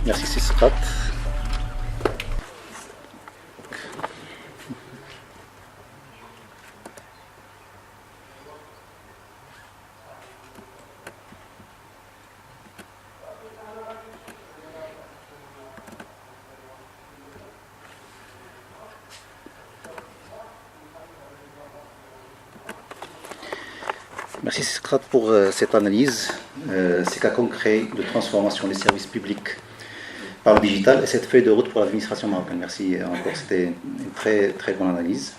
Merci Socrate. Merci Socrate pour cette analyse. Ces cas concrets de transformation des services publics par le digital et cette feuille de route pour l'administration marocaine. Merci encore, c'était une très très bonne analyse.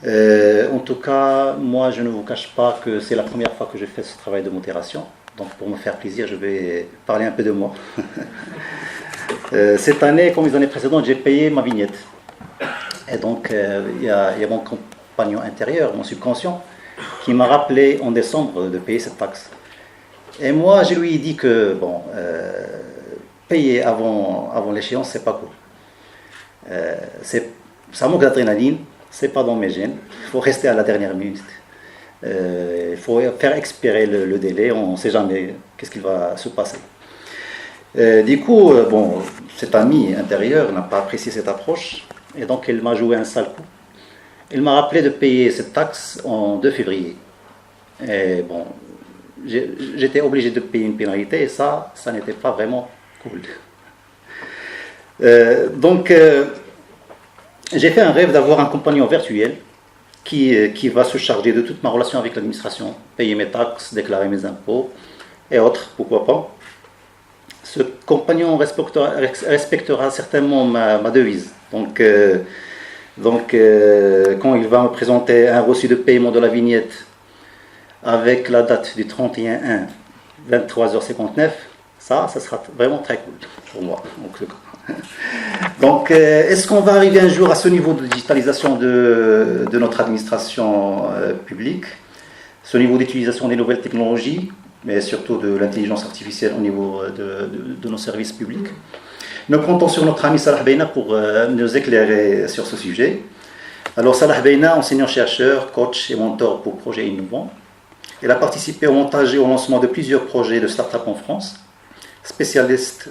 En tout cas, moi je ne vous cache pas que c'est la première fois que je fais ce travail de modération. Donc pour me faire plaisir, je vais parler un peu de moi. Cette année, comme les années précédentes, j'ai payé ma vignette. Et donc il y a mon compagnon intérieur, mon subconscient, qui m'a rappelé en décembre de payer cette taxe. Et moi, je lui ai dit que, bon, payer avant l'échéance, c'est pas cool. Ça manque d'adrénaline, c'est pas dans mes gènes. Il faut rester à la dernière minute. Il faut faire expirer le délai, on ne sait jamais qu'est-ce qui va se passer. Du coup, bon, cet ami intérieur n'a pas apprécié cette approche, et donc il m'a joué un sale coup. Il m'a rappelé de payer cette taxe en 2 février. Et bon, j'étais obligé de payer une pénalité et ça n'était pas vraiment cool. Donc, j'ai fait un rêve d'avoir un compagnon virtuel qui va se charger de toute ma relation avec l'administration, payer mes taxes, déclarer mes impôts et autres, pourquoi pas. Ce compagnon respectera certainement ma devise. Donc, quand il va me présenter un reçu de paiement de la vignette avec la date du 31/1, 23h59, ça sera vraiment très cool pour moi. Donc, est-ce qu'on va arriver un jour à ce niveau de digitalisation de notre administration publique, ce niveau d'utilisation des nouvelles technologies, mais surtout de l'intelligence artificielle au niveau de nos services publics? Nous comptons sur notre ami Salah Beina pour nous éclairer sur ce sujet. Alors Salah Beina, enseignant-chercheur, coach et mentor pour projets innovants. Il a participé au montage et au lancement de plusieurs projets de start-up en France, spécialiste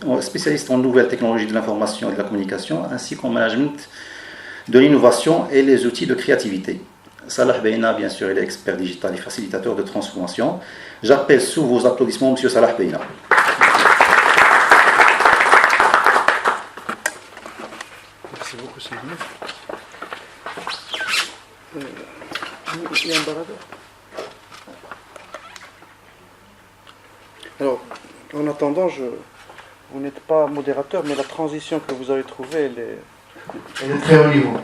en nouvelles technologies de l'information et de la communication, ainsi qu'en management de l'innovation et les outils de créativité. Salah Beina, bien sûr, il est expert digital et facilitateur de transformation. J'appelle sous vos applaudissements M. Salah Beina. Merci beaucoup, Sylvie. Alors, en attendant, vous n'êtes pas modérateur, mais la transition que vous avez trouvée, elle est très haut niveau.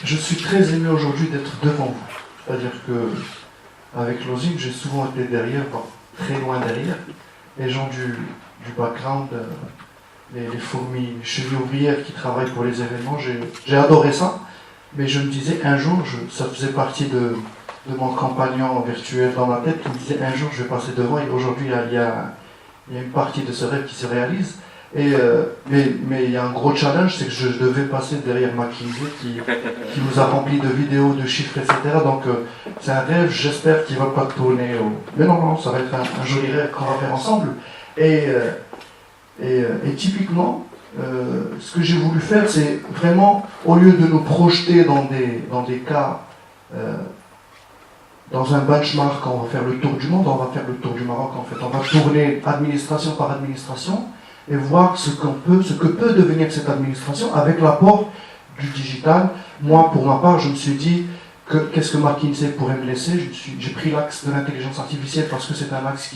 Je suis très ému aujourd'hui d'être devant vous. C'est-à-dire que avec Lozing, j'ai souvent été derrière, voire très loin derrière. Les gens du background, les fourmis, les chevilles ouvrières qui travaillent pour les événements, j'ai adoré ça. Mais je me disais un jour, ça faisait partie de mon compagnon virtuel dans ma tête, qui me disait un jour je vais passer devant, et aujourd'hui il y a une partie de ce rêve qui se réalise. Mais il y a un gros challenge, c'est que je devais passer derrière McKinsey qui nous a rempli de vidéos, de chiffres, etc. Donc c'est un rêve, j'espère qu'il ne va pas tourner au... Mais non, ça va être un joli rêve qu'on va faire ensemble. Et typiquement, ce que j'ai voulu faire, c'est vraiment, au lieu de nous projeter dans des cas, dans un benchmark, on va faire le tour du monde, on va faire le tour du Maroc en fait. On va tourner administration par administration et voir ce que peut devenir cette administration avec l'apport du digital. Moi, pour ma part, je me suis dit, qu'est-ce que McKinsey pourrait me laisser? J'ai pris l'axe de l'intelligence artificielle parce que c'est un axe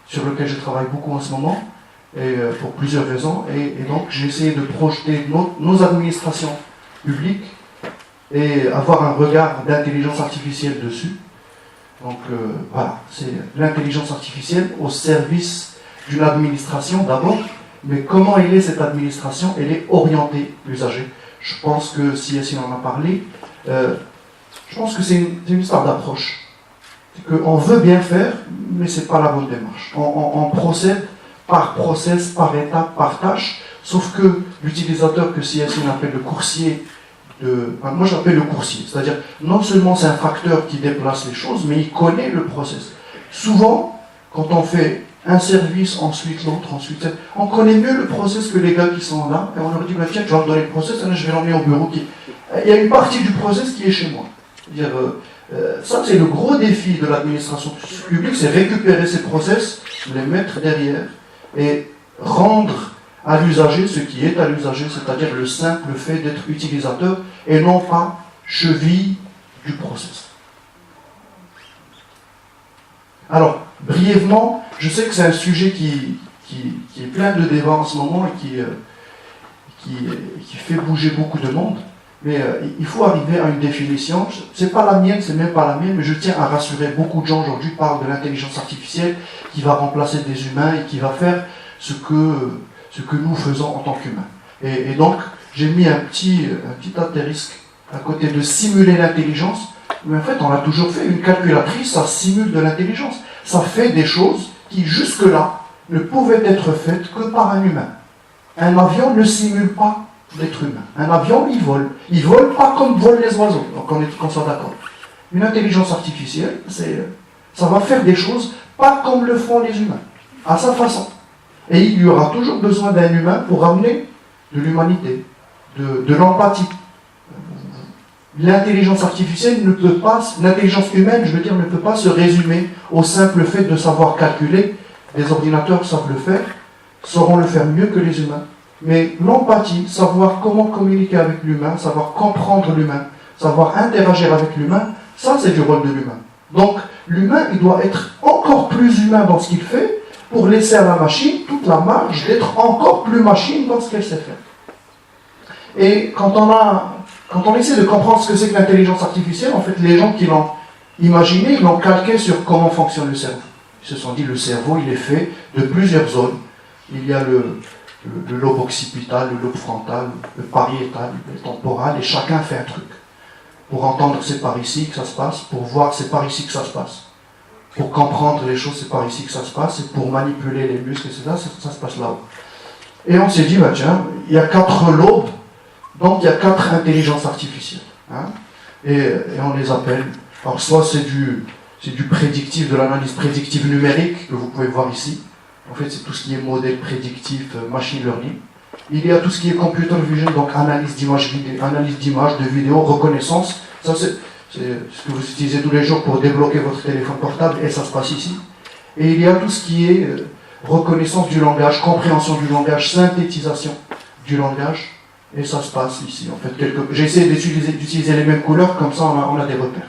sur lequel je travaille beaucoup en ce moment, et pour plusieurs raisons. Et donc, j'ai essayé de projeter nos administrations publiques et avoir un regard d'intelligence artificielle dessus. Donc, voilà, c'est l'intelligence artificielle au service d'une administration d'abord, mais comment elle est cette administration? Elle est orientée usager. Je pense que si Yassine en a parlé, je pense que c'est une histoire d'approche. C'est qu'on veut bien faire, mais ce n'est pas la bonne démarche. On procède par process, par étape, par tâche, sauf que l'utilisateur que si Yassine appelle le coursier, moi j'appelle le coursier, c'est-à-dire non seulement c'est un facteur qui déplace les choses, mais il connaît le process. Souvent, quand on fait un service, ensuite l'autre, ensuite... On connaît mieux le process que les gars qui sont là, et on leur dit, bah, tiens, tu vas me donner le process, je vais l'emmener au bureau. Il y a une partie du process qui est chez moi. C'est-à-dire, ça, c'est le gros défi de l'administration publique, c'est récupérer ces process, les mettre derrière, et rendre à l'usager ce qui est à l'usager, c'est-à-dire le simple fait d'être utilisateur, et non pas cheville du process. Alors, brièvement, je sais que c'est un sujet qui est plein de débats en ce moment et qui fait bouger beaucoup de monde, mais il faut arriver à une définition. C'est pas la mienne, c'est même pas la mienne, mais je tiens à rassurer beaucoup de gens aujourd'hui parlent de l'intelligence artificielle qui va remplacer des humains et qui va faire ce que nous faisons en tant qu'humains. Et donc, j'ai mis un petit astérisque à côté de simuler l'intelligence. Mais en fait, on l'a toujours fait. Une calculatrice, ça simule de l'intelligence. Ça fait des choses qui, jusque-là, ne pouvaient être faites que par un humain. Un avion ne simule pas l'être humain. Un avion, il vole. Il vole pas comme volent les oiseaux. Donc, qu'on soit d'accord. Une intelligence artificielle, ça va faire des choses pas comme le font les humains, à sa façon. Et il y aura toujours besoin d'un humain pour amener de l'humanité, de l'empathie. L'intelligence artificielle ne peut pas, l'intelligence humaine, je veux dire, ne peut pas se résumer au simple fait de savoir calculer. Les ordinateurs savent le faire, sauront le faire mieux que les humains. Mais l'empathie, savoir comment communiquer avec l'humain, savoir comprendre l'humain, savoir interagir avec l'humain, ça c'est du rôle de l'humain. Donc l'humain, il doit être encore plus humain dans ce qu'il fait pour laisser à la machine toute la marge d'être encore plus machine dans ce qu'elle sait faire. Et quand on essaie de comprendre ce que c'est que l'intelligence artificielle, en fait, les gens qui l'ont imaginé, ils l'ont calqué sur comment fonctionne le cerveau. Ils se sont dit, le cerveau, il est fait de plusieurs zones. Il y a le lobe occipital, le lobe frontal, le pariétal, le temporal, et chacun fait un truc. Pour entendre, c'est par ici que ça se passe. Pour voir, c'est par ici que ça se passe. Pour comprendre les choses, c'est par ici que ça se passe. Et pour manipuler les muscles, etc., ça se passe là-haut. Et on s'est dit, bah tiens, il y a 4 lobes, donc il y a 4 intelligences artificielles. Hein, et on les appelle. Alors soit c'est du prédictif, de l'analyse prédictive numérique, que vous pouvez voir ici. En fait, c'est tout ce qui est modèle prédictif, machine learning. Il y a tout ce qui est computer vision, donc analyse d'images, de vidéos, reconnaissance. Ça, c'est ce que vous utilisez tous les jours pour débloquer votre téléphone portable, et ça se passe ici. Et il y a tout ce qui est reconnaissance du langage, compréhension du langage, synthétisation du langage, et ça se passe ici. En fait, j'ai essayé d'utiliser les mêmes couleurs, comme ça on a des repères.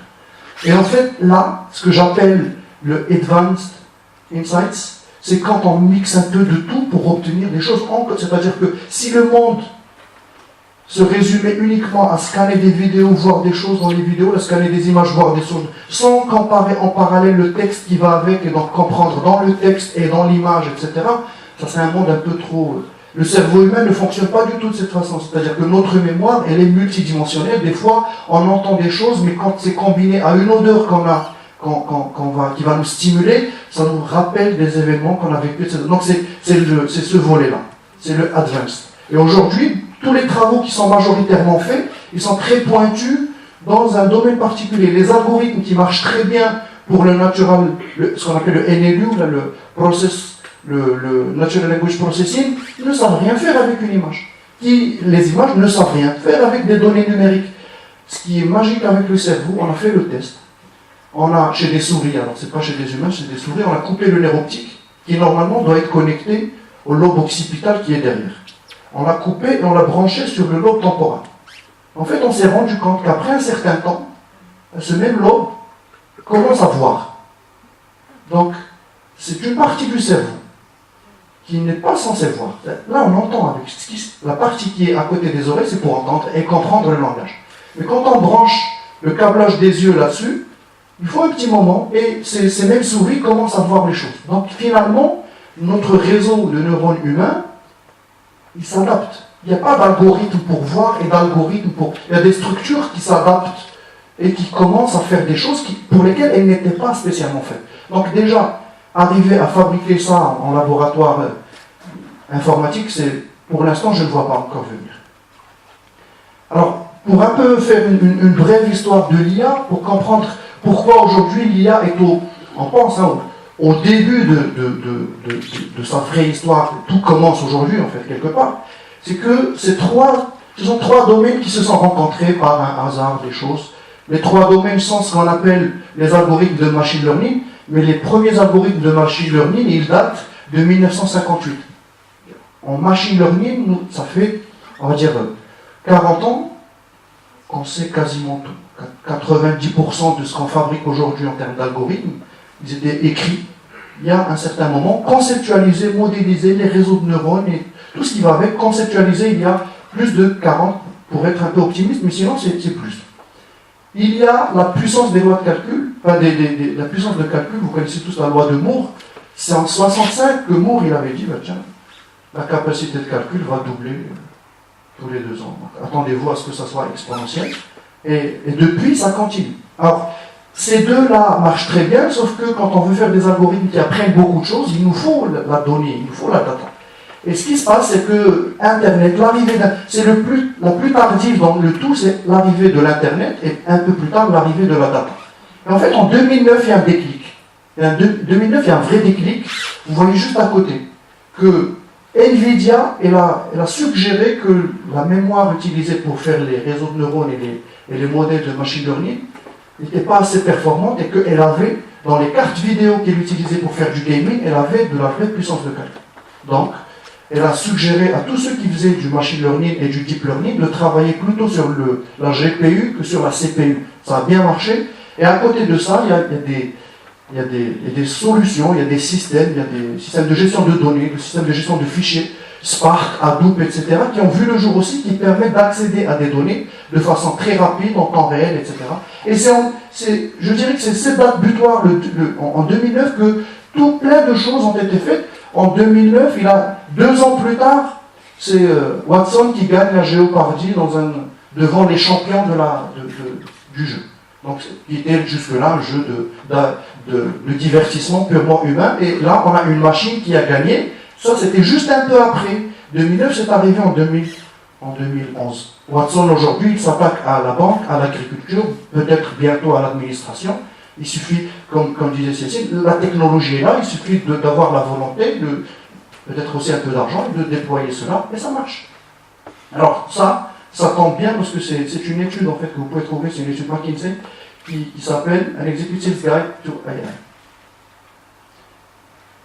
Et en fait, là, ce que j'appelle le Advanced Insights, c'est quand on mixe un peu de tout pour obtenir des choses. C'est-à-dire que si le monde se résumait uniquement à scanner des vidéos, voir des choses dans les vidéos, à scanner des images, voir des choses, sans comparer en parallèle le texte qui va avec, et donc comprendre dans le texte et dans l'image, etc., ça serait un monde un peu trop... Le cerveau humain ne fonctionne pas du tout de cette façon. C'est-à-dire que notre mémoire, elle est multidimensionnelle. Des fois, on entend des choses, mais quand c'est combiné à une odeur qui va nous stimuler, ça nous rappelle des événements qu'on a vécu. Donc c'est ce volet-là. C'est le advanced. Et aujourd'hui, tous les travaux qui sont majoritairement faits, ils sont très pointus dans un domaine particulier. Les algorithmes qui marchent très bien pour le natural, ce qu'on appelle le NLU, le Natural Language Processing, ils ne savent rien faire avec une image. Les images ne savent rien faire avec des données numériques. Ce qui est magique avec le cerveau, on a fait le test. On a, chez des souris, alors c'est pas chez des humains, chez des souris, on a coupé le nerf optique, qui normalement doit être connecté au lobe occipital qui est derrière. On l'a coupé et on l'a branché sur le lobe temporal. En fait, on s'est rendu compte qu'après un certain temps, ce même lobe commence à voir. Donc, c'est une partie du cerveau qui n'est pas censée voir. Là, on entend avec la partie qui est à côté des oreilles, c'est pour entendre et comprendre le langage. Mais quand on branche le câblage des yeux là-dessus, il faut un petit moment et ces mêmes souris commencent à voir les choses. Donc finalement, notre réseau de neurones humains, il s'adapte. Il n'y a pas d'algorithme pour voir et d'algorithme pour... Il y a des structures qui s'adaptent et qui commencent à faire des choses pour lesquelles elles n'étaient pas spécialement faites. Donc déjà, arriver à fabriquer ça en laboratoire informatique, pour l'instant, je ne vois pas encore venir. Alors, pour un peu faire une brève histoire de l'IA, pour comprendre pourquoi aujourd'hui l'IA est on pense, au début de sa vraie histoire, tout commence aujourd'hui en fait quelque part, c'est que ce sont trois domaines qui se sont rencontrés par un hasard des choses. Les trois domaines sont ce qu'on appelle les algorithmes de machine learning, mais les premiers algorithmes de machine learning, ils datent de 1958. En machine learning, ça fait, on va dire, 40 ans qu'on sait quasiment tout. 90% de ce qu'on fabrique aujourd'hui en termes d'algorithmes, ils étaient écrits il y a un certain moment, conceptualisés, modélisés, les réseaux de neurones et tout ce qui va avec, conceptualisés il y a plus de 40, pour être un peu optimiste, mais sinon c'est plus. Il y a la puissance des lois de calcul, la puissance de calcul, vous connaissez tous la loi de Moore, c'est en 65 que Moore il avait dit, bah, tiens, la capacité de calcul va doubler tous les 2 ans. Donc, attendez-vous à ce que ça soit exponentiel. Et depuis, ça continue. Alors, ces deux-là marchent très bien, sauf que quand on veut faire des algorithmes qui apprennent beaucoup de choses, il nous faut la donnée, il nous faut la data. Et ce qui se passe, c'est que Internet, c'est la plus tardive dans le tout, c'est l'arrivée de l'Internet, et un peu plus tard, l'arrivée de la data. Et en fait, en 2009, il y a un déclic. En 2009, il y a un vrai déclic. Vous voyez juste à côté que NVIDIA, elle a suggéré que la mémoire utilisée pour faire les réseaux de neurones et les modèles de machine learning n'était pas assez performante et qu'elle avait, dans les cartes vidéo qu'elle utilisait pour faire du gaming, elle avait de la vraie puissance de calcul. Donc, elle a suggéré à tous ceux qui faisaient du machine learning et du deep learning de travailler plutôt sur la GPU que sur la CPU. Ça a bien marché. Et à côté de ça, il y a des solutions, il y a des systèmes de gestion de données, des systèmes de gestion de fichiers, Spark, Hadoop, etc., qui ont vu le jour aussi, qui permettent d'accéder à des données de façon très rapide, en temps réel, etc. Et je dirais que c'est cette date butoir, en 2009, que plein de choses ont été faites. En 2009, 2 ans plus tard, c'est Watson qui gagne la Jeopardy devant les champions du jeu. Donc, qui était jusque-là un jeu de divertissement purement humain. Et là, on a une machine qui a gagné. Ça, c'était juste un peu après. 2009, c'est arrivé en 2011. Watson, aujourd'hui, il s'attaque à la banque, à l'agriculture, peut-être bientôt à l'administration. Il suffit, comme disait Cécile, la technologie est là, il suffit d'avoir la volonté, peut-être aussi un peu d'argent, de déployer cela, et ça marche. Alors, ça tombe bien parce que c'est une étude en fait que vous pouvez trouver, c'est une étude McKinsey qui s'appelle An Executive Guide to AI.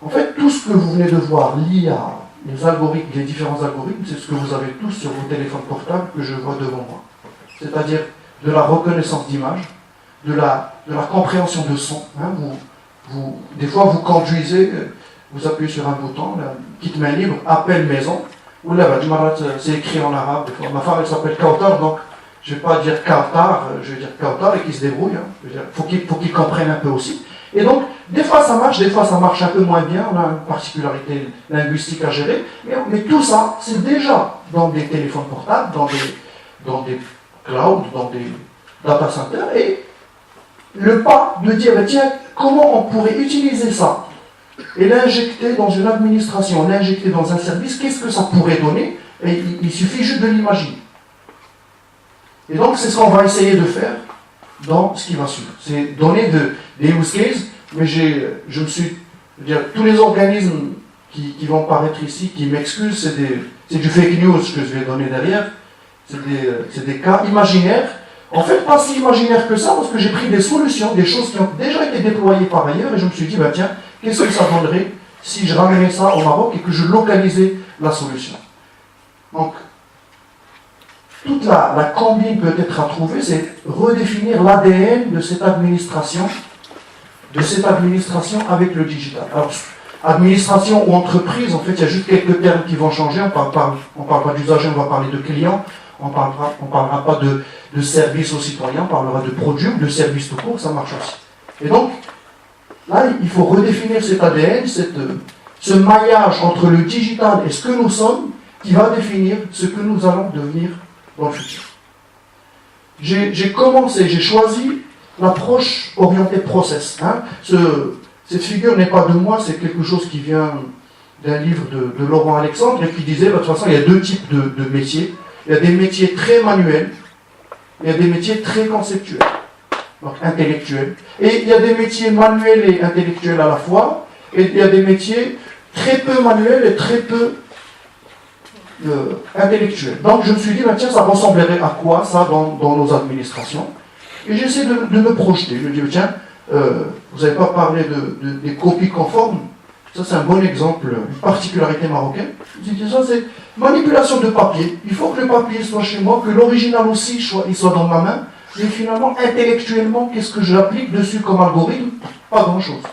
En fait, tout ce que vous venez de voir, l'IA, les algorithmes, les différents algorithmes, c'est ce que vous avez tous sur vos téléphones portables que je vois devant moi. C'est-à-dire de la reconnaissance d'image, de la compréhension de son. Hein, des fois, vous conduisez, vous appuyez sur un bouton, quitte main libre, appel maison. Ou là, c'est écrit en arabe. Des fois. Ma femme, elle s'appelle Kautar, donc je ne vais pas dire Kautar, je vais dire Kautar et qu'il se débrouille. Hein. Faut qu'il comprenne un peu aussi. Et donc, des fois ça marche, des fois ça marche un peu moins bien, on a une particularité linguistique à gérer, mais tout ça, c'est déjà dans des téléphones portables, dans des clouds, dans des data centers, et le pas de dire, tiens, comment on pourrait utiliser ça et l'injecter dans une administration, l'injecter dans un service, qu'est-ce que ça pourrait donner? Et il suffit juste de l'imaginer. Et donc, c'est ce qu'on va essayer de faire dans ce qui va suivre. C'est donner des use cases, mais tous les organismes qui vont paraître ici, qui m'excusent, c'est du fake news que je vais donner derrière. C'est des cas imaginaires. En fait, pas si imaginaires que ça, parce que j'ai pris des solutions, des choses qui ont déjà été déployées par ailleurs, et je me suis dit, tiens, qu'est-ce que ça donnerait si je ramenais ça au Maroc et que je localisais la solution? Donc, toute la combine peut-être à trouver, c'est redéfinir l'ADN de cette administration avec le digital. Alors, administration ou entreprise, en fait, il y a juste quelques termes qui vont changer. On parle pas d'usager, on va parler de client. On parlera pas de service aux citoyens, on parlera de produit ou de service tout court, ça marche aussi. Et donc, là, il faut redéfinir cet ADN, ce maillage entre le digital et ce que nous sommes, qui va définir ce que nous allons devenir dans le futur. J'ai choisi l'approche orientée process. Hein. Cette figure n'est pas de moi, c'est quelque chose qui vient d'un livre de Laurent Alexandre et qui disait, de toute façon, il y a 2 types de métiers. Il y a des métiers très manuels, il y a des métiers très conceptuels, donc intellectuels. Et il y a des métiers manuels et intellectuels à la fois, Et il y a des métiers très peu manuels et très peu intellectuels. Donc je me suis dit, bah, tiens, ça ressemblerait à quoi ça dans nos administrations? Et j'essaie de me projeter. Je me dis, tiens, vous n'avez pas parlé des copies conformes. Ça, c'est un bon exemple, une particularité marocaine. Je dis, ça, c'est manipulation de papier. Il faut que le papier soit chez moi, que l'original aussi il soit dans ma main. Et finalement, intellectuellement, qu'est-ce que j'applique dessus comme algorithme? Pas grand-chose.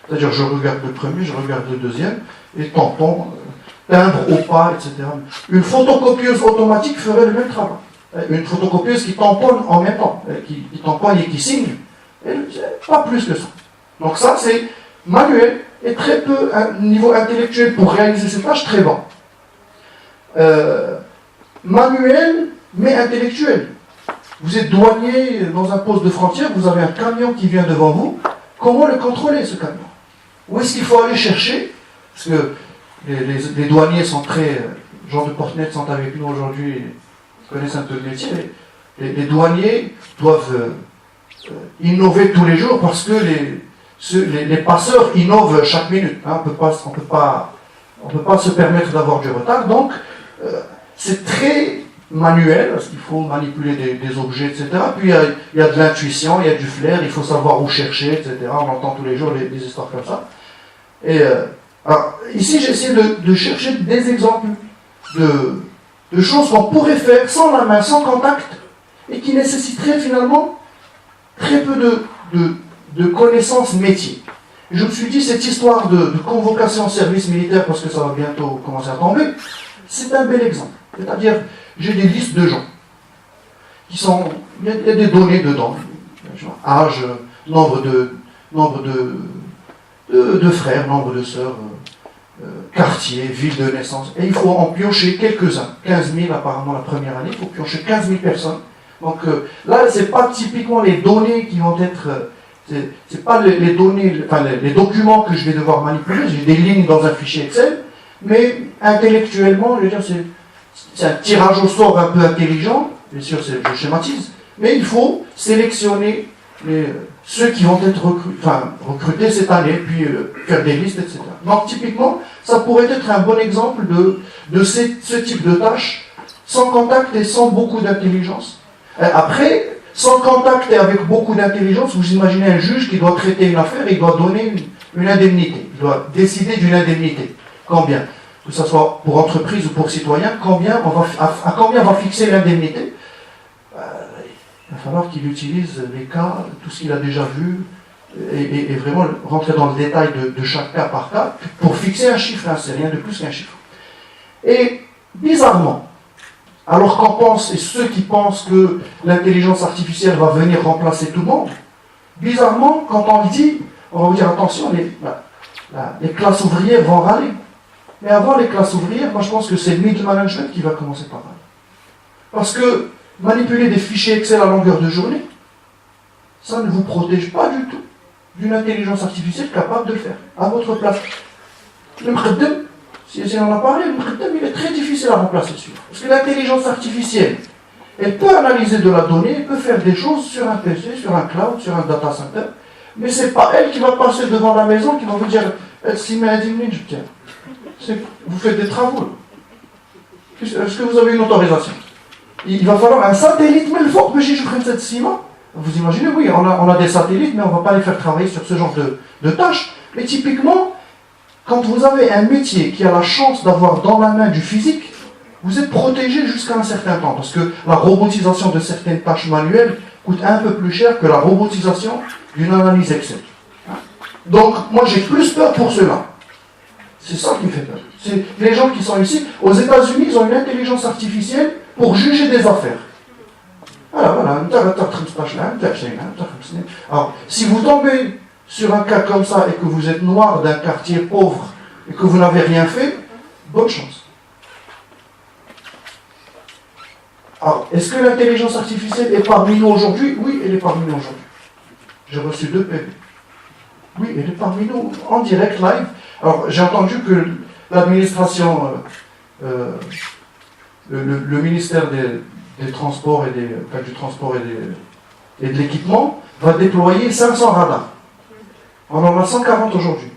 C'est-à-dire, je regarde le premier, je regarde le deuxième, et tampon, timbre au pas, etc. Une photocopieuse automatique ferait le même travail. Une photocopieuse qui tamponne en même temps, qui tamponne et qui signe, et pas plus que ça. Donc ça, c'est manuel et très peu un niveau intellectuel pour réaliser ces tâches très bas. Manuel, mais intellectuel. Vous êtes douanier dans un poste de frontière, vous avez un camion qui vient devant vous. Comment le contrôler, ce camion? Où est-ce qu'il faut aller chercher? Parce que les douaniers sont très... Jean de Portnet sont avec nous aujourd'hui, ils connaissent un peu le métier. Les douaniers doivent innover tous les jours parce que les passeurs innovent chaque minute. Hein. On peut pas se permettre d'avoir du retard. Donc, c'est très manuel, parce qu'il faut manipuler des objets, etc. Puis il y a de l'intuition, il y a du flair, il faut savoir où chercher, etc. On entend tous les jours des histoires comme ça. Et alors, ici, j'essaie de chercher des exemples de choses qu'on pourrait faire sans la main, sans contact, et qui nécessiteraient finalement très peu de connaissances métiers. Et je me suis dit, cette histoire de convocation au service militaire, parce que ça va bientôt commencer à tomber, c'est un bel exemple. C'est-à-dire, j'ai des listes de gens qui sont... Il y a des données dedans. Âge, nombre de frères, nombre de sœurs, quartier, ville de naissance. Et il faut en piocher quelques-uns. 15 000 apparemment la première année, il faut piocher 15 000 personnes. Donc là, ce n'est pas typiquement les données qui vont être... c'est pas les données, enfin les documents que je vais devoir manipuler, j'ai des lignes dans un fichier Excel, mais intellectuellement, je veux dire, c'est un tirage au sort un peu intelligent, bien sûr je schématise, mais il faut sélectionner ceux qui vont être recrutés cette année, puis faire des listes, etc. Donc typiquement, ça pourrait être un bon exemple de ce type de tâches, sans contact et sans beaucoup d'intelligence. Après, sans contact et avec beaucoup d'intelligence, vous imaginez un juge qui doit traiter une affaire et il doit donner une indemnité, il doit décider d'une indemnité. Combien? Que ce soit pour entreprise ou pour citoyen, à combien on va fixer l'indemnité? Il va falloir qu'il utilise les cas, tout ce qu'il a déjà vu, et vraiment rentrer dans le détail de chaque cas par cas, pour fixer un chiffre, hein, c'est rien de plus qu'un chiffre. Et bizarrement, alors qu'on pense, et ceux qui pensent que l'intelligence artificielle va venir remplacer tout le monde, bizarrement, quand on le dit, on va vous dire attention, les classes ouvrières vont râler. Mais avant les classes ouvrières, moi je pense que c'est le middle management qui va commencer par râler. Parce que manipuler des fichiers Excel à longueur de journée, ça ne vous protège pas du tout d'une intelligence artificielle capable de le faire, à votre place. Le mkhaddam, si on en a parlé, le mkhaddam, il est très difficile à remplacer dessus. Parce que l'intelligence artificielle, elle peut analyser de la donnée, elle peut faire des choses sur un PC, sur un cloud, sur un data center, mais c'est pas elle qui va passer devant la maison, qui va vous dire si mais je tiens. Vous faites des travaux. Est-ce que vous avez une autorisation? Il va falloir un satellite, mais le fort, je ferai cette ciment. Vous imaginez, oui, on a des satellites, mais on ne va pas les faire travailler sur ce genre de tâches. Mais typiquement, quand vous avez un métier qui a la chance d'avoir dans la main du physique, vous êtes protégé jusqu'à un certain temps. Parce que la robotisation de certaines tâches manuelles coûte un peu plus cher que la robotisation d'une analyse Excel. Donc, moi, j'ai plus peur pour cela. C'est ça qui me fait peur. C'est les gens qui sont ici. Aux États-Unis, ils ont une intelligence artificielle pour juger des affaires. Voilà. Alors, si vous tombez sur un cas comme ça et que vous êtes noir d'un quartier pauvre et que vous n'avez rien fait, bonne chance. Alors, est-ce que l'intelligence artificielle est parmi nous aujourd'hui? Oui, elle est parmi nous aujourd'hui. J'ai reçu 2 PV. Oui, elle est parmi nous en direct, live. Alors, j'ai entendu que l'administration, le ministère des Transports du Transport et de l'Équipement va déployer 500 radars. On en a 140 aujourd'hui.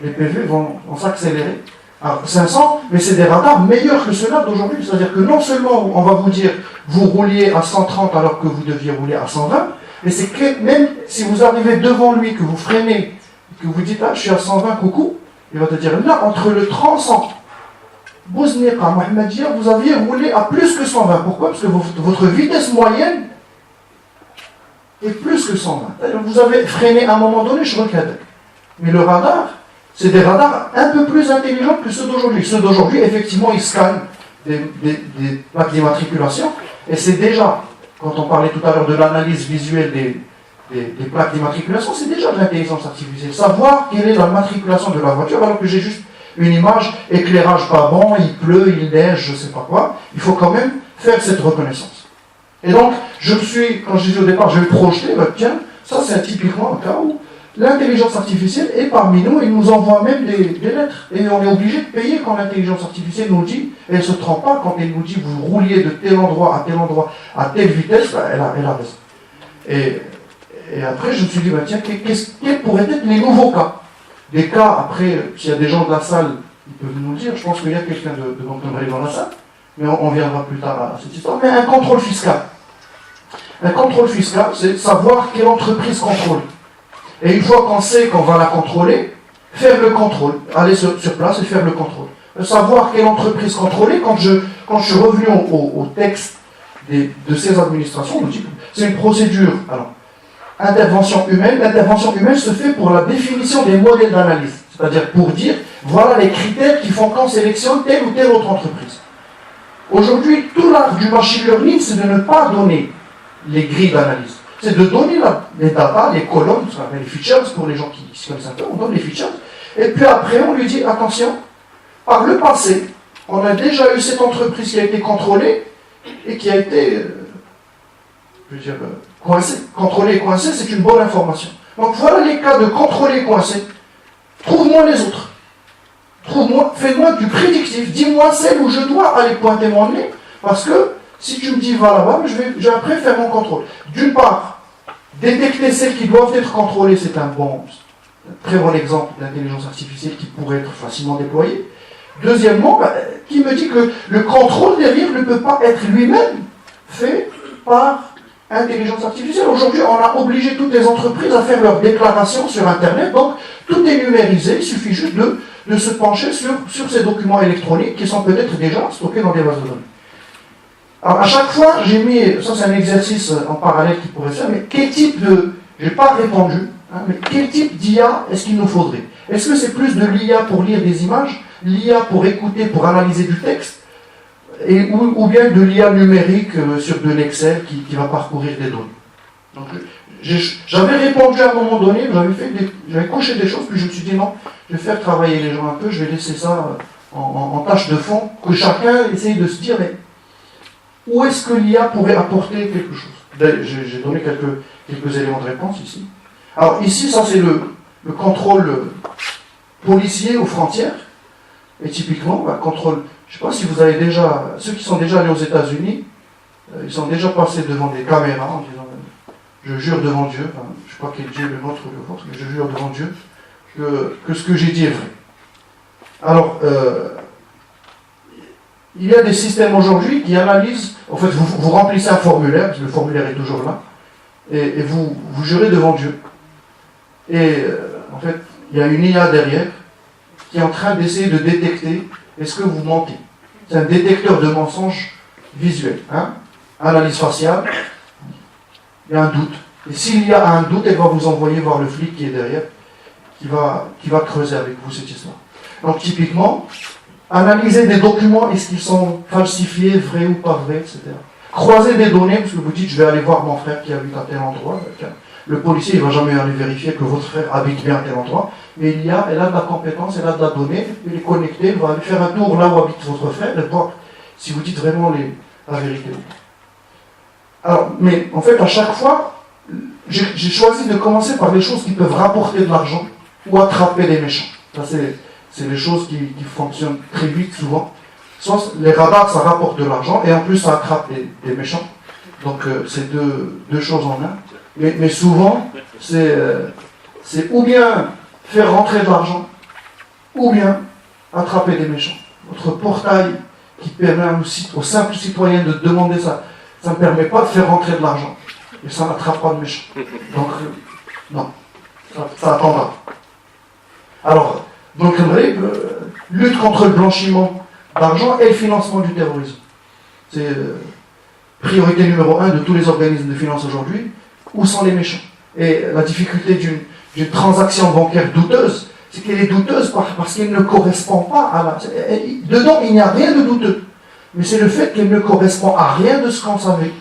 les PV vont s'accélérer à 500, mais c'est des radars meilleurs que ceux-là d'aujourd'hui. C'est-à-dire que non seulement on va vous dire vous rouliez à 130 alors que vous deviez rouler à 120, mais c'est que même si vous arrivez devant lui, que vous freinez, que vous dites ah je suis à 120, coucou, il va te dire là entre le tranchant Bouzniqa, Mohammedia, vous aviez roulé à plus que 120. Pourquoi? Parce que votre vitesse moyenne est plus que 120. Vous avez freiné à un moment donné, je recadre. Mais le radar, c'est des radars un peu plus intelligents que ceux d'aujourd'hui. Ceux d'aujourd'hui, effectivement, ils scannent des plaques d'immatriculation. Et c'est déjà, quand on parlait tout à l'heure de l'analyse visuelle des plaques d'immatriculation, c'est déjà de l'intelligence artificielle. Savoir quelle est la matriculation de la voiture, alors que j'ai juste une image, éclairage pas bon, il pleut, il neige, je ne sais pas quoi. Il faut quand même faire cette reconnaissance. Et donc, quand je disais au départ, je vais projeter, tiens, ça c'est typiquement un cas où l'intelligence artificielle est parmi nous et nous envoie même des lettres. Et on est obligé de payer quand l'intelligence artificielle nous dit, et elle ne se trompe pas, quand elle nous dit vous rouliez de tel endroit, à telle vitesse, elle a raison. Et après, je me suis dit, tiens, quels pourraient être les nouveaux cas? Des cas, après, s'il y a des gens de la salle, ils peuvent nous le dire. Je pense qu'il y a quelqu'un de Montgomery dans la salle, mais on viendra plus tard à cette histoire. Mais un contrôle fiscal. Un contrôle fiscal, c'est savoir quelle entreprise contrôle. Et une fois qu'on sait qu'on va la contrôler, faire le contrôle, aller sur place et faire le contrôle. Savoir quelle entreprise contrôler, quand je suis revenu au texte de ces administrations, on dit que c'est une procédure. Alors, intervention humaine. L'intervention humaine se fait pour la définition des modèles d'analyse. C'est-à-dire pour dire, voilà les critères qui font qu'on sélectionne telle ou telle autre entreprise. Aujourd'hui, tout l'art du machine learning, c'est de ne pas donner les grilles d'analyse. C'est de donner les data, les colonnes, ce qu'on appelle les features, pour les gens qui s'y connaissent un peu, on donne les features. Et puis après, on lui dit, attention, par le passé, on a déjà eu cette entreprise qui a été contrôlée et qui a été, coincé. Contrôler et coincé, c'est une bonne information. Donc voilà les cas de contrôler et coincé. Trouve-moi les autres. Fais-moi du prédictif. Dis-moi celle où je dois aller pointer mon nez. Parce que si tu me dis va là-bas, je vais après faire mon contrôle. D'une part, détecter celles qui doivent être contrôlées, c'est un très bon exemple d'intelligence artificielle qui pourrait être facilement déployé. Deuxièmement, qui me dit que le contrôle derrière ne peut pas être lui-même fait par intelligence artificielle. Aujourd'hui, on a obligé toutes les entreprises à faire leurs déclarations sur Internet, donc tout est numérisé, il suffit juste de se pencher sur ces documents électroniques qui sont peut-être déjà stockés dans des bases de données. Alors à chaque fois, j'ai mis, ça c'est un exercice en parallèle qui pourrait se faire, mais quel type j'ai pas répondu, mais quel type d'IA est-ce qu'il nous faudrait? Est-ce que c'est plus de l'IA pour lire des images, l'IA pour écouter, pour analyser du texte, ou bien de l'IA numérique sur de l'Excel qui va parcourir des données. Donc, j'avais répondu à un moment donné, j'avais coché des choses, puis je me suis dit non, je vais faire travailler les gens un peu, je vais laisser ça en tâche de fond, que chacun essaye de se dire, mais où est-ce que l'IA pourrait apporter quelque chose? J'ai donné quelques éléments de réponse ici. Alors ici, ça c'est le contrôle policier aux frontières, et typiquement, contrôle. Je ne sais pas si vous avez déjà, ceux qui sont déjà allés aux États-Unis, ils sont déjà passés devant des caméras en disant je jure devant Dieu, enfin, je ne sais pas quel Dieu, le nôtre ou le vôtre, mais je jure devant Dieu que ce que j'ai dit est vrai. Alors, il y a des systèmes aujourd'hui qui analysent, en fait, vous remplissez un formulaire, parce que le formulaire est toujours là, et vous jurez devant Dieu. Et en fait, il y a une IA derrière qui est en train d'essayer de détecter est-ce que vous mentez. C'est un détecteur de mensonges visuel. Analyse faciale, il y a un doute. Et s'il y a un doute, elle va vous envoyer voir le flic qui est derrière, qui va creuser avec vous cette histoire. Donc typiquement, analyser des documents, est-ce qu'ils sont falsifiés, vrais ou pas vrais, etc. Croiser des données, parce que vous dites, je vais aller voir mon frère qui habite à tel endroit. Le policier, il ne va jamais aller vérifier que votre frère habite bien à tel endroit, mais elle a de la compétence, elle a de la donnée, elle est connectée, elle va aller faire un tour là où habite votre frère, et voir si vous dites vraiment la vérité. Alors, mais en fait, à chaque fois, j'ai choisi de commencer par les choses qui peuvent rapporter de l'argent ou attraper des méchants. Ça, c'est les choses qui fonctionnent très vite, souvent. Soit les radars, ça rapporte de l'argent, et en plus, ça attrape des méchants. Donc, c'est deux choses en un. Mais souvent, c'est ou bien faire rentrer de l'argent, ou bien attraper des méchants. Votre portail qui permet aux simples citoyens de demander ça, ça ne permet pas de faire rentrer de l'argent. Et ça n'attrape pas de méchants. Donc, non, ça attendra. Alors, donc, lutte contre le blanchiment d'argent et le financement du terrorisme. C'est priorité numéro 1 de tous les organismes de finance aujourd'hui. Où sont les méchants? Et la difficulté d'une transaction bancaire douteuse, c'est qu'elle est douteuse parce qu'elle ne correspond pas à la... Dedans, il n'y a rien de douteux. Mais c'est le fait qu'elle ne correspond à rien de ce qu'on savait.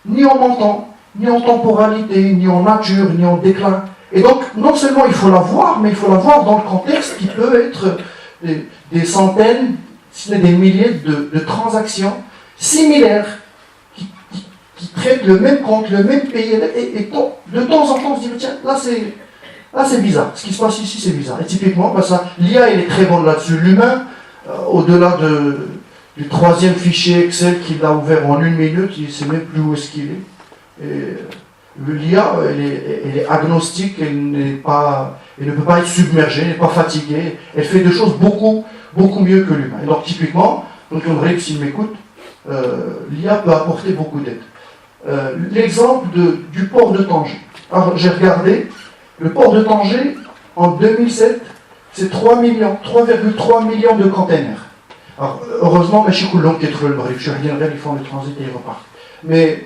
Ni en montant, ni en temporalité, ni en nature, ni en déclin. Et donc, non seulement il faut la voir, mais il faut la voir dans le contexte qui peut être des centaines, si ce n'est des milliers de transactions similaires qui traitent le même compte, le même pays. Et de temps en temps, on se dit, tiens, là c'est bizarre. Ce qui se passe ici, c'est bizarre. Et typiquement, l'IA, elle est très bonne là-dessus. L'humain, au-delà du troisième fichier Excel qu'il a ouvert en 1 minute, il ne sait même plus où est-ce qu'il est. Et l'IA, elle est agnostique, elle ne peut pas être submergée, elle n'est pas fatiguée. Elle fait des choses beaucoup, beaucoup mieux que l'humain. Et donc, typiquement, donc on dirait que s'il m'écoute, l'IA peut apporter beaucoup d'aide. L'exemple du port de Tanger. Alors, j'ai regardé, le port de Tanger, en 2007, c'est 3,3 millions de containers. Alors, heureusement, je suis ils font le transit et ils repartent. Mais,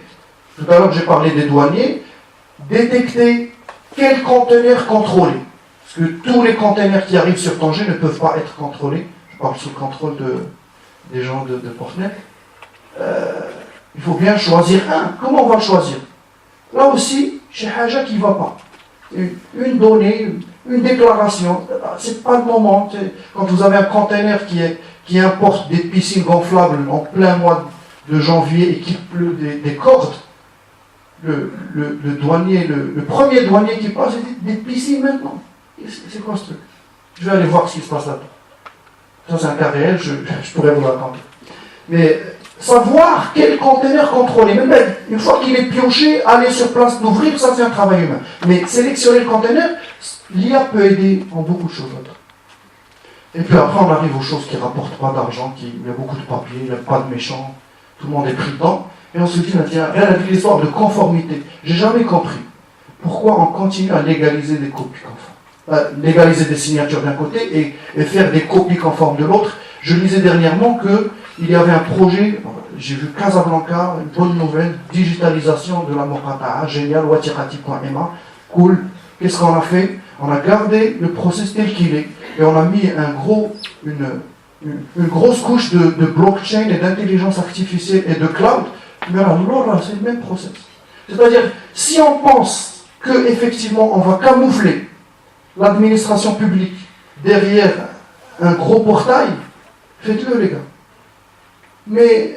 tout à l'heure, j'ai parlé des douaniers. Détecter quels conteneurs contrôler. Parce que tous les conteneurs qui arrivent sur Tanger ne peuvent pas être contrôlés. Je parle sous le contrôle des gens de Portnet. Il faut bien choisir un. Comment on va le choisir? Là aussi, chez Haja qui ne va pas. Une donnée, une déclaration, c'est pas le moment. Quand vous avez un conteneur qui importe des piscines gonflables en plein mois de janvier et qui pleut des cordes, le douanier, le premier douanier qui passe, il dit des piscines maintenant. C'est quoi ce truc? Je vais aller voir ce qui se passe là-dedans. Ça, c'est un cas réel, je pourrais vous raconter. Mais savoir quel conteneur contrôler, même une fois qu'il est pioché, aller sur place, l'ouvrir, ça c'est un travail humain. Mais sélectionner le conteneur, l'IA peut aider en beaucoup de choses là-dedans. Et puis après, on arrive aux choses qui ne rapportent pas d'argent, il y a beaucoup de papier, il n'y a pas de méchants, tout le monde est pris dedans. Et on se dit, tiens, rien avec l'histoire de conformité. J'ai jamais compris pourquoi on continue à légaliser des copies conformes. Légaliser des signatures d'un côté et faire des copies conformes de l'autre. Je lisais dernièrement qu'il y avait un projet, j'ai vu Casablanca, une bonne nouvelle, digitalisation de la Mokata, génial, watirati.ma, cool. Qu'est-ce qu'on a fait? On a gardé le process tel qu'il est et on a mis une grosse couche de blockchain et d'intelligence artificielle et de cloud. Mais alors, là, c'est le même process. C'est-à-dire, si on pense qu'effectivement, on va camoufler l'administration publique derrière un gros portail, faites-le, les gars. Mais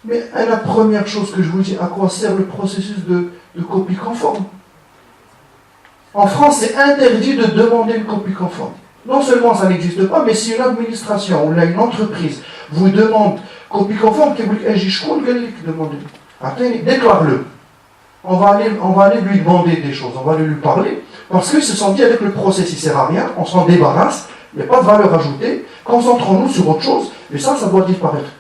la première chose que je vous dis, à quoi sert le processus de copie conforme? En France, c'est interdit de demander une copie conforme. Non seulement ça n'existe pas, mais si une administration ou là, une entreprise vous demande copie conforme, déclare-le. On va aller lui demander des choses, on va lui parler, parce qu'ils se sont dit avec le process, il ne sert à rien, on s'en débarrasse, il n'y a pas de valeur ajoutée, concentrons-nous sur autre chose, et ça doit disparaître.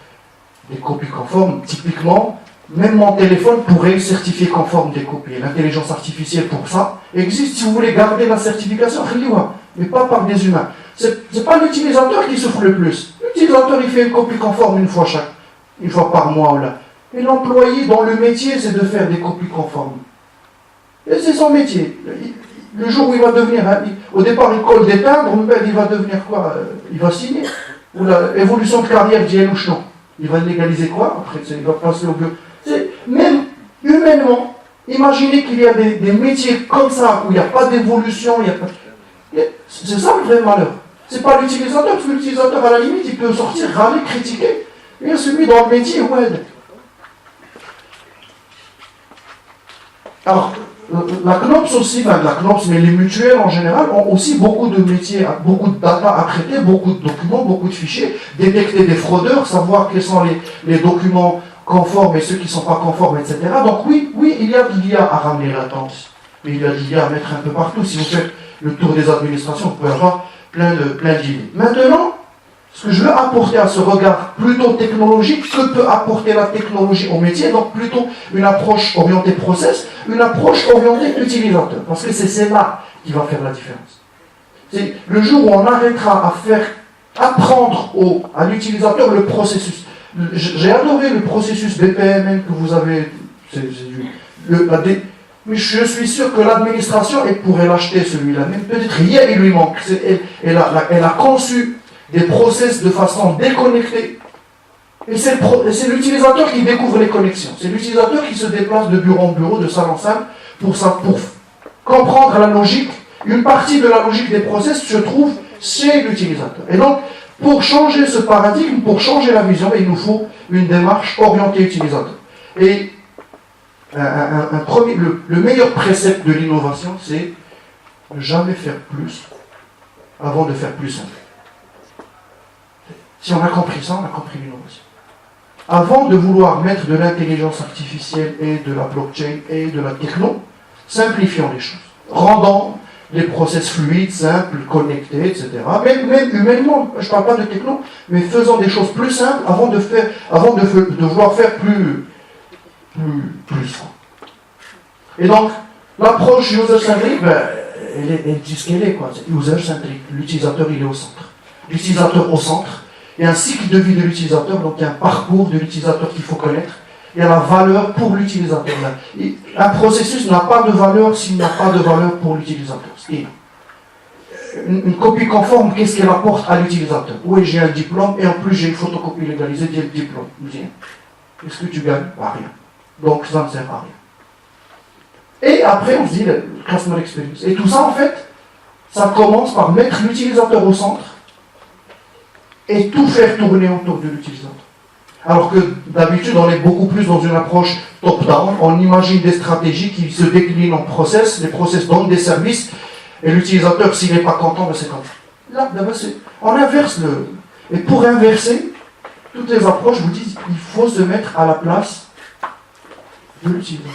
Des copies conformes, typiquement, même mon téléphone pourrait certifier conforme des copies. L'intelligence artificielle pour ça existe. Si vous voulez garder la certification, mais pas par des humains. C'est pas l'utilisateur qui souffre le plus. L'utilisateur, il fait une copie conforme une fois par mois ou là. Et l'employé dans le métier, c'est de faire des copies conformes. Et c'est son métier. Le jour où il va devenir, au départ il colle des timbres, il va devenir quoi? Il va signer. Ou l'évolution de carrière d'Yel ou non. Il va légaliser quoi? Après, il va passer au bureau. Même humainement, imaginez qu'il y a des métiers comme ça, où il n'y a pas d'évolution, c'est ça le vrai malheur. C'est pas l'utilisateur, parce que l'utilisateur, à la limite, il peut sortir, râler, critiquer. Et celui dans le métier, ouais. Alors, la CNOPS aussi, la CNOPS, mais les mutuelles en général, ont aussi beaucoup de métiers, beaucoup de data à traiter, beaucoup de documents, beaucoup de fichiers, détecter des fraudeurs, savoir quels sont les documents conformes et ceux qui ne sont pas conformes, etc. Donc oui, il y a à ramener Mais il a dit à mettre un peu partout. Si vous faites le tour des administrations, vous pouvez avoir plein d'idées. Maintenant, ce que je veux apporter à ce regard plutôt technologique, que peut apporter la technologie au métier, donc plutôt une approche orientée process, une approche orientée utilisateur. Parce que c'est là qui va faire la différence. C'est le jour où on arrêtera à faire apprendre à l'utilisateur le processus. J'ai adoré le processus BPMN que vous avez. Mais je suis sûr que l'administration, elle pourrait l'acheter celui-là. Mais peut-être hier il lui manque. Elle a conçu des process de façon déconnectée. Et c'est l'utilisateur qui découvre les connexions. C'est l'utilisateur qui se déplace de bureau en bureau, de salle en salle, pour comprendre la logique. Une partie de la logique des process se trouve chez l'utilisateur. Et donc, pour changer ce paradigme, pour changer la vision, il nous faut une démarche orientée utilisateur. Et le meilleur précepte de l'innovation, c'est ne jamais faire plus avant de faire plus simple. Si on a compris ça, on a compris l'innovation. Avant de vouloir mettre de l'intelligence artificielle et de la blockchain et de la techno, simplifions les choses. Rendons les process fluides, simples, connectés, etc. Même humainement, je ne parle pas de techno, mais faisons des choses plus simples avant de vouloir faire plus. Et donc, l'approche user-centric, elle dit ce qu'elle est, quoi. C'est user-centric. L'utilisateur, il est au centre. L'utilisateur au centre. Il y a un cycle de vie de l'utilisateur, donc il y a un parcours de l'utilisateur qu'il faut connaître. Il y a la valeur pour l'utilisateur. Un processus n'a pas de valeur s'il n'a pas de valeur pour l'utilisateur. Une copie conforme, qu'est-ce qu'elle apporte à l'utilisateur? Oui, j'ai un diplôme et en plus j'ai une photocopie légalisée du diplôme. Qu'est-ce que tu gagnes? Rien. Donc ça ne sert à rien. Et après, on se dit le customer experience. Et tout ça, en fait, ça commence par mettre l'utilisateur au centre et tout faire tourner autour de l'utilisateur. Alors que d'habitude, on est beaucoup plus dans une approche top-down. On imagine des stratégies qui se déclinent en process. Les process donnent des services. Et l'utilisateur, s'il n'est pas content, c'est comme ça. Là, on inverse le... Et pour inverser, toutes les approches vous disent qu'il faut se mettre à la place de l'utilisateur.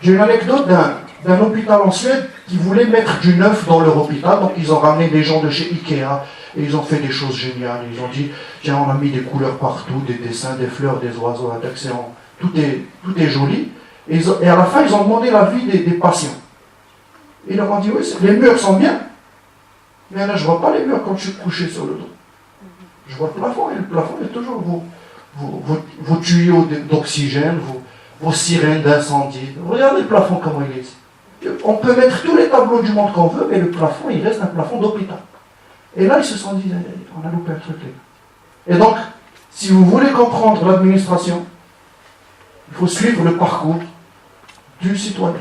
J'ai une anecdote d'un hôpital en Suède qui voulait mettre du neuf dans leur hôpital. Donc ils ont ramené des gens de chez Ikea et ils ont fait des choses géniales. Ils ont dit, tiens, on a mis des couleurs partout, des dessins, des fleurs, des oiseaux, tout est joli. Et à la fin, ils ont demandé l'avis des patients. Ils leur ont dit, oui, les murs sont bien, mais là, je ne vois pas les murs quand je suis couché sur le dos. Je vois le plafond, et le plafond, il y a toujours vos tuyaux d'oxygène, vos sirènes d'incendie. Regardez le plafond, comment il est. On peut mettre tous les tableaux du monde qu'on veut, mais le plafond, il reste un plafond d'hôpital. Et là, ils se sont dit, on a loupé un truc. Et donc, si vous voulez comprendre l'administration, il faut suivre le parcours du citoyen.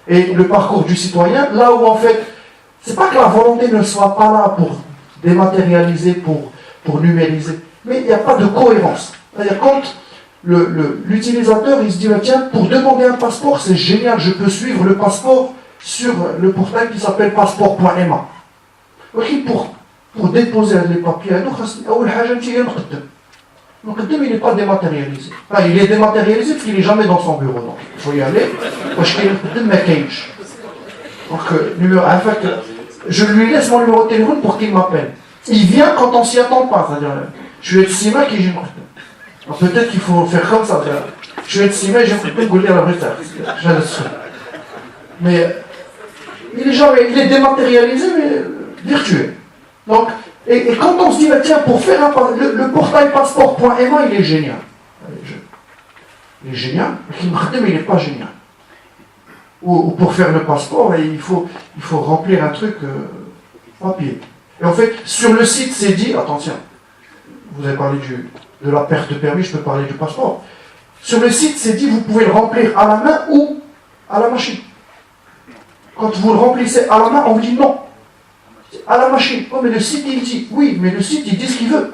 Et le parcours du citoyen, là où en fait, c'est pas que la volonté ne soit pas là pour dématérialiser, pour numériser, mais il n'y a pas de cohérence. C'est-à-dire quand l'utilisateur, il se dit, tiens, pour demander un passeport, c'est génial, je peux suivre le passeport sur le portail qui s'appelle passeport.ma. Pour déposer les papiers, donc le il n'est pas dématérialisé. Enfin, il est dématérialisé parce qu'il n'est jamais dans son bureau. Donc il faut y aller. Donc, en fait, je lui laisse mon numéro de téléphone pour qu'il m'appelle. Il vient quand on s'y attend pas. C'est-à-dire, je vais être si mal qu'il peut-être qu'il faut faire comme ça. Je vais être si mal, je vais me à la vérité. Mais il est dématérialisé, mais virtuel. Donc, et quand on se dit, tiens, pour faire le portail passeport.ma, il est génial. Il est génial, mais il n'est pas génial. Ou pour faire le passeport, il faut remplir un truc papier. Et en fait, sur le site, c'est dit, attention, vous avez parlé de la perte de permis, je peux parler du passeport. Sur le site, c'est dit, vous pouvez le remplir à la main ou à la machine. Quand vous le remplissez à la main, on vous dit non. À la machine. Oh, mais le site, il dit oui, mais le site, il dit ce qu'il veut.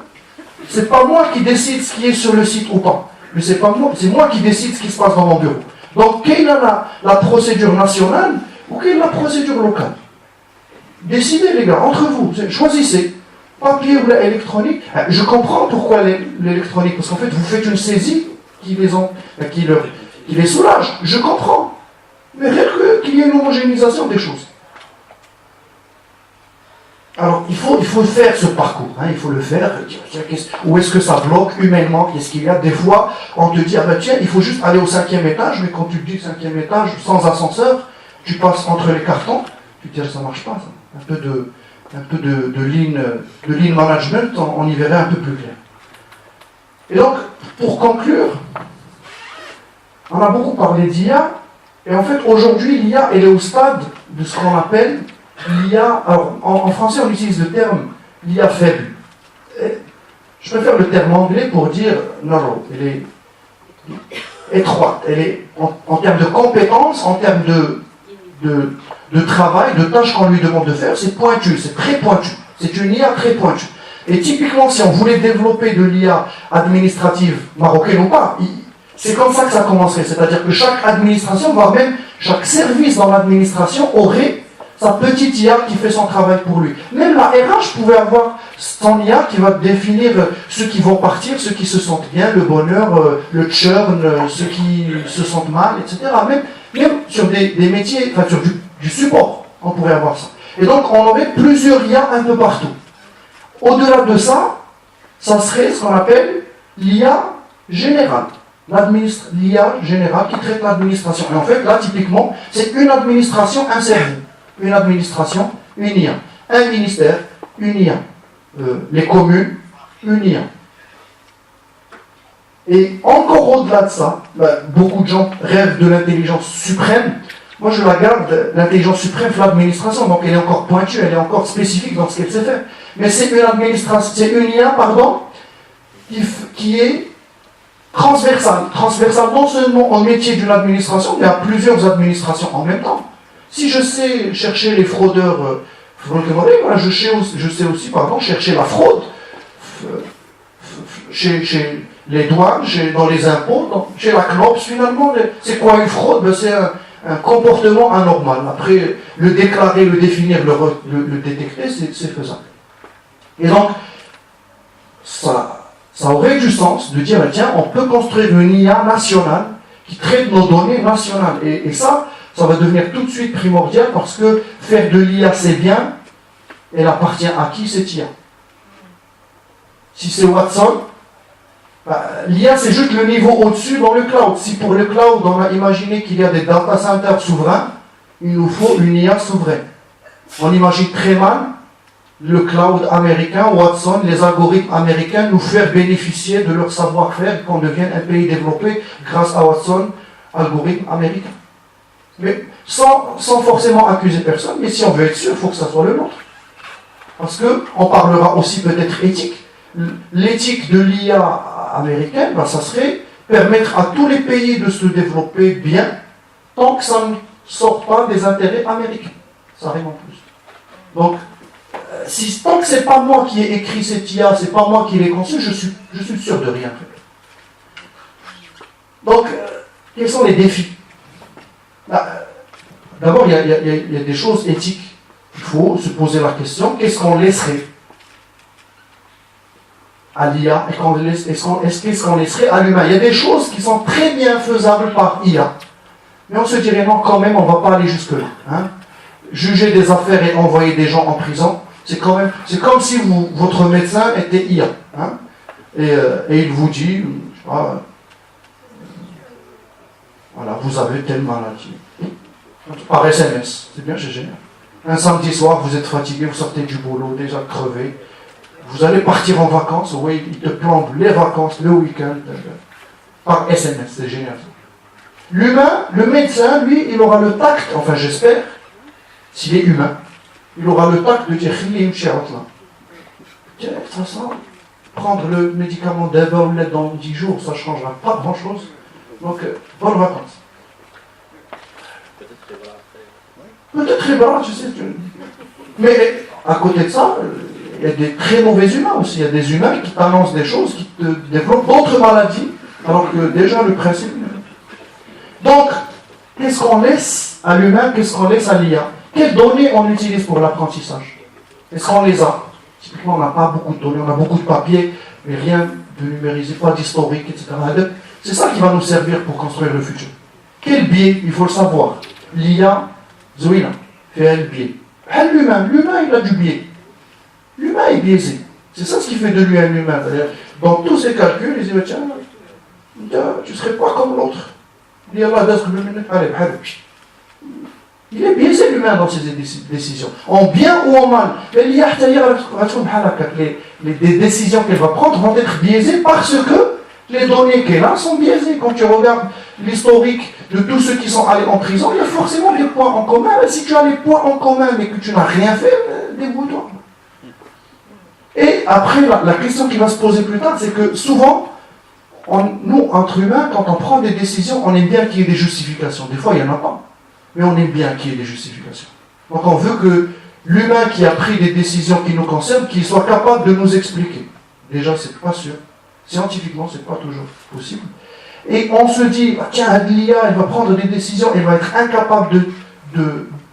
C'est pas moi qui décide ce qui est sur le site ou pas. Mais c'est moi qui décide ce qui se passe dans mon bureau. Donc, quelle est la procédure nationale ou quelle est la procédure locale? Décidez, les gars, entre vous. Choisissez. Papier ou électronique. Je comprends pourquoi l'électronique. Parce qu'en fait, vous faites une saisie qui qui les soulage, je comprends. Mais qu'il y ait une homogénéisation des choses. Alors, il faut faire ce parcours, hein, il faut le faire. Où est-ce que ça bloque humainement? Qu'est-ce qu'il y a? Des fois, on te dit, ah ben tiens, il faut juste aller au 5e étage, mais quand tu te dis 5e étage, sans ascenseur, tu passes entre les cartons, tu te dis, ça ne marche pas, ça. Un peu de lean management, on y verrait un peu plus clair. Et donc, pour conclure, on a beaucoup parlé d'IA, et en fait, aujourd'hui, l'IA, elle est au stade de ce qu'on appelle l'IA, alors en français on utilise le terme l'IA faible. Je préfère le terme anglais pour dire narrow, elle est étroite, elle est en termes de compétences, en termes de travail, de tâches qu'on lui demande de faire, c'est pointu, c'est très pointu. C'est une IA très pointue. Et typiquement, si on voulait développer de l'IA administrative marocaine ou pas, c'est comme ça que ça commencerait. C'est-à-dire que chaque administration, voire même chaque service dans l'administration aurait sa petite IA qui fait son travail pour lui. Même la RH pouvait avoir son IA qui va définir ceux qui vont partir, ceux qui se sentent bien, le bonheur, le churn, ceux qui se sentent mal, etc. Même sur des métiers, enfin sur du support, on pourrait avoir ça. Et donc on aurait plusieurs IA un peu partout. Au-delà de ça, ça serait ce qu'on appelle l'IA générale. L'IA générale qui traite l'administration. Et en fait, là, typiquement, c'est une administration, un cerveau. Une administration, une IA. Un ministère, une IA. Les communes, une IA. Et encore au-delà de ça, beaucoup de gens rêvent de l'intelligence suprême. Moi, je la garde, l'intelligence suprême, c'est l'administration. Donc, elle est encore pointue, elle est encore spécifique dans ce qu'elle sait faire. Mais c'est une administration, c'est une IA, qui est transversale. Transversale non seulement au métier d'une administration, mais à plusieurs administrations en même temps. Si je sais chercher les fraudeurs, je sais aussi chercher la fraude chez les douanes, dans les impôts, chez la CNOPS finalement. C'est quoi une fraude? C'est un comportement anormal. Après, le déclarer, le définir, le détecter, c'est faisable. Et donc, ça aurait du sens de dire, tiens, on peut construire une IA nationale qui traite nos données nationales. Et ça va devenir tout de suite primordial parce que faire de l'IA, c'est bien, elle appartient à qui cette IA? Si c'est Watson, l'IA, c'est juste le niveau au-dessus dans le cloud. Si pour le cloud, on a imaginé qu'il y a des data centers souverains, il nous faut une IA souveraine. On imagine très mal le cloud américain, Watson, les algorithmes américains nous faire bénéficier de leur savoir-faire, qu'on devienne un pays développé grâce à Watson, algorithme américain. Mais sans forcément accuser personne, mais si on veut être sûr, il faut que ça soit le nôtre. Parce qu'on parlera aussi peut-être éthique. L'éthique de l'IA américaine, ça serait permettre à tous les pays de se développer bien, tant que ça ne sort pas des intérêts américains. Ça arrive en plus. Donc, tant que c'est pas moi qui ai écrit cette IA, c'est pas moi qui l'ai conçue, je suis sûr de rien faire. Donc, quels sont les défis? D'abord, il y a des choses éthiques. Il faut se poser la question, qu'est-ce qu'on laisserait à l'IA et qu'est-ce qu'on laisserait à l'humain? Il y a des choses qui sont très bien faisables par IA. Mais on se dirait non, quand même, on ne va pas aller jusque-là. Hein? Juger des affaires et envoyer des gens en prison, c'est comme si votre médecin était IA. Hein? Et il vous dit, je sais pas, voilà, vous avez telle maladie. Par SMS, c'est bien, c'est génial. Un samedi soir, vous êtes fatigué, vous sortez du boulot, déjà crevé. Vous allez partir en vacances, oui, il te plombe les vacances, le week-end, par SMS, c'est génial. L'humain, le médecin, lui, il aura le tact, enfin j'espère, s'il est humain, il aura le tact de dire, tiens, ça, prendre le médicament d'Everlet dans 10 jours, ça ne changera pas grand-chose. Donc, bonnes vacances. Peut-être Ribara, tu sais. Mais à côté de ça, il y a des très mauvais humains aussi. Il y a des humains qui t'annoncent des choses, qui te développent d'autres maladies, alors que déjà le principe. Donc, qu'est-ce qu'on laisse à l'humain, qu'est-ce qu'on laisse à l'IA? Quelles données on utilise pour l'apprentissage? Est-ce qu'on les a? Typiquement, on n'a pas beaucoup de données, on a beaucoup de papiers, mais rien de numérisé, pas d'historique, etc. C'est ça qui va nous servir pour construire le futur. Quel biais? Il faut le savoir. L'IA, Zoïna, fait le biais. L'humain, il a du biais. L'humain est biaisé. C'est ça ce qui fait de lui un humain. Dans tous ses calculs, il dit, tiens, tu ne serais pas comme l'autre. Il est biaisé l'humain dans ses décisions, en bien ou en mal. Les décisions qu'elle va prendre vont être biaisées parce que les données qu'elle a sont biaisées. Quand tu regardes l'historique de tous ceux qui sont allés en prison, il y a forcément des points en commun. Et si tu as les points en commun mais que tu n'as rien fait, débrouille-toi. Et après, la question qui va se poser plus tard, c'est que souvent, nous, entre humains, quand on prend des décisions, on aime bien qu'il y ait des justifications. Des fois, il n'y en a pas. Mais on aime bien qu'il y ait des justifications. Donc on veut que l'humain qui a pris des décisions qui nous concernent, qu'il soit capable de nous expliquer. Déjà, c'est pas sûr. Scientifiquement, c'est pas toujours possible. Et on se dit, tiens, l'IA, elle va prendre des décisions, elle va être incapable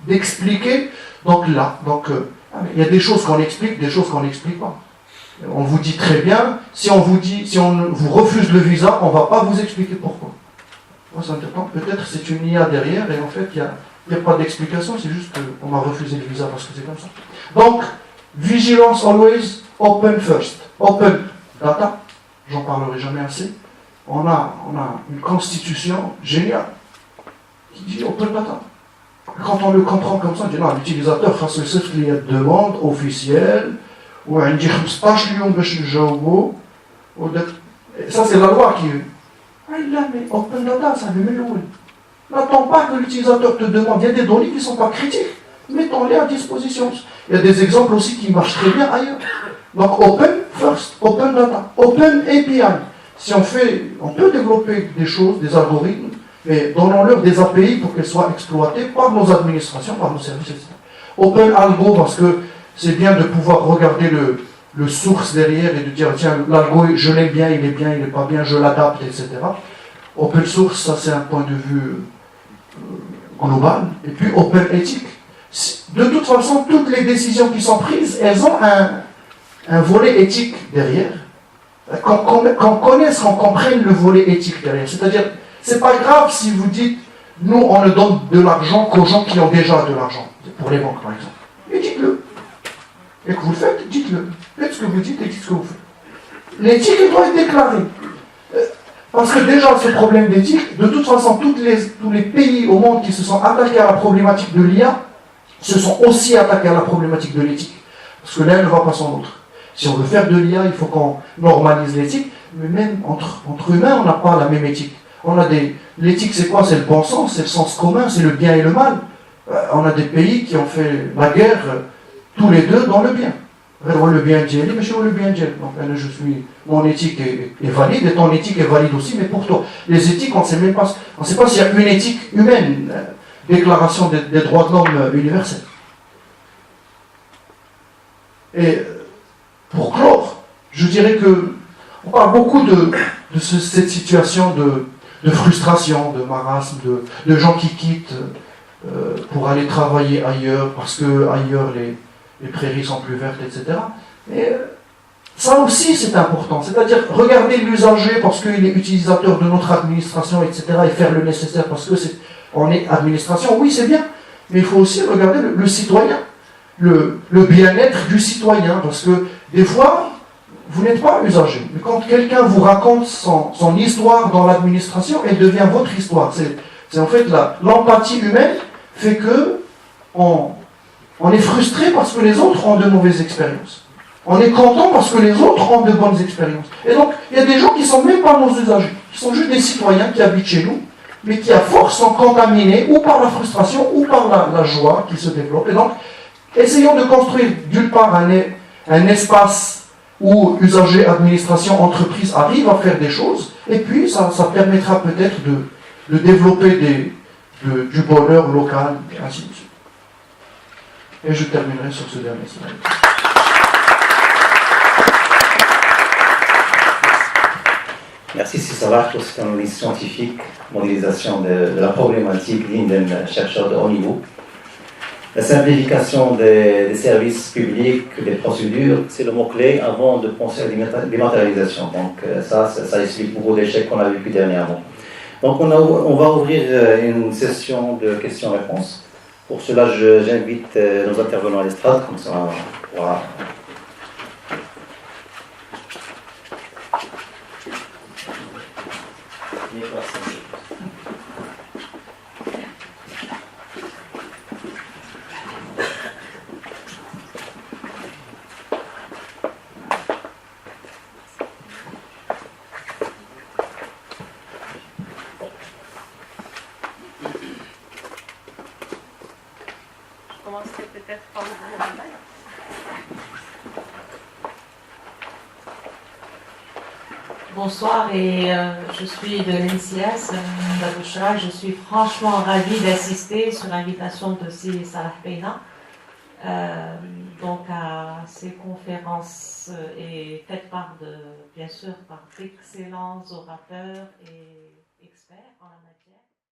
d'expliquer. Donc là, il y a des choses qu'on explique, des choses qu'on n'explique pas. On vous dit très bien, si on vous refuse le visa, on ne va pas vous expliquer pourquoi. Peut-être c'est une IA derrière et en fait il n'y a pas d'explication, c'est juste qu'on m'a refusé le visa parce que c'est comme ça. Donc, vigilance always, open first. Open data, j'en parlerai jamais assez. On a une constitution géniale qui dit open data. Quand on le comprend comme ça, on dit non, l'utilisateur face à ce qu'il y a de demande officielle, ou un 15 millions de gens, ça c'est la loi qui. Ah là, mais open data, ça veut dire. N'attends pas que l'utilisateur te demande. Il y a des données qui ne sont pas critiques. Mettons-les à disposition. Il y a des exemples aussi qui marchent très bien ailleurs. Donc open first, open data, open API. Si on peut développer des choses, des algorithmes, mais donnons-leur des API pour qu'elles soient exploitées par nos administrations, par nos services, etc. Open algo, parce que c'est bien de pouvoir regarder le source derrière et de dire, tiens, l'algo, je l'aime bien, il n'est pas bien, je l'adapte, etc. Open source, ça c'est un point de vue global. Et puis open éthique. De toute façon, toutes les décisions qui sont prises, elles ont un volet éthique derrière. Qu'on connaisse, qu'on comprenne le volet éthique derrière. C'est-à-dire, c'est pas grave si vous dites, nous on ne donne de l'argent qu'aux gens qui ont déjà de l'argent. Pour les banques par exemple. Et dites-le. Et que vous le faites, dites-le. Faites ce que vous dites et dites ce que vous faites. L'éthique, elle doit être déclarée. Parce que déjà, ce problème d'éthique, de toute façon, tous les pays au monde qui se sont attaqués à la problématique de l'IA, se sont aussi attaqués à la problématique de l'éthique. Parce que l'un ne va pas sans l'autre. Si on veut faire de l'IA, il faut qu'on normalise l'éthique. Mais même entre humains, on n'a pas la même éthique. L'éthique, c'est quoi? C'est le bon sens, c'est le sens commun, c'est le bien et le mal. On a des pays qui ont fait la guerre tous les deux dans le bien. Le bien est mais je le bien donc mon éthique est valide et ton éthique est valide aussi, mais pour toi. Les éthiques, on ne sait pas s'il y a une éthique humaine, déclaration des droits de l'homme universelle. Et pour clore, je dirais que on parle beaucoup de cette situation de frustration, de marasme, de gens qui quittent pour aller travailler ailleurs parce que ailleurs les prairies sont plus vertes, etc. Et ça aussi c'est important, c'est-à-dire regarder l'usager parce qu'il est utilisateur de notre administration, etc. et faire le nécessaire parce que on est administration, oui c'est bien, mais il faut aussi regarder le citoyen, le bien-être du citoyen, parce que des fois, vous n'êtes pas usager, mais quand quelqu'un vous raconte son histoire dans l'administration, elle devient votre histoire. C'est en fait l'empathie humaine fait que on est frustré parce que les autres ont de mauvaises expériences. On est content parce que les autres ont de bonnes expériences. Et donc, il y a des gens qui ne sont même pas nos usagers, qui sont juste des citoyens qui habitent chez nous, mais qui à force sont contaminés ou par la frustration ou par la joie qui se développe. Et donc, essayons de construire d'une part un espace où usagers, administration, entreprise arrivent à faire des choses, et puis ça permettra peut-être de développer du bonheur local, et ainsi de suite. Et je terminerai sur ce dernier slide. Merci César pour cette analyse scientifique, modélisation de la problématique digne d'un chercheur de haut niveau. La simplification des services publics, des procédures, c'est le mot-clé avant de penser à la dématérialisation. Donc ça explique beaucoup d'échecs qu'on a vécu dernièrement. Donc on va ouvrir une session de questions-réponses. Pour cela, j'invite nos intervenants à l'estrade, comme ça, voilà. Peut-être par le. Bonsoir, et je suis de l'NCS d'Abouchra. Je suis franchement ravie d'assister sur l'invitation de Si Salah Beina donc à ces conférences et faites part bien sûr par d'excellents orateurs et experts en la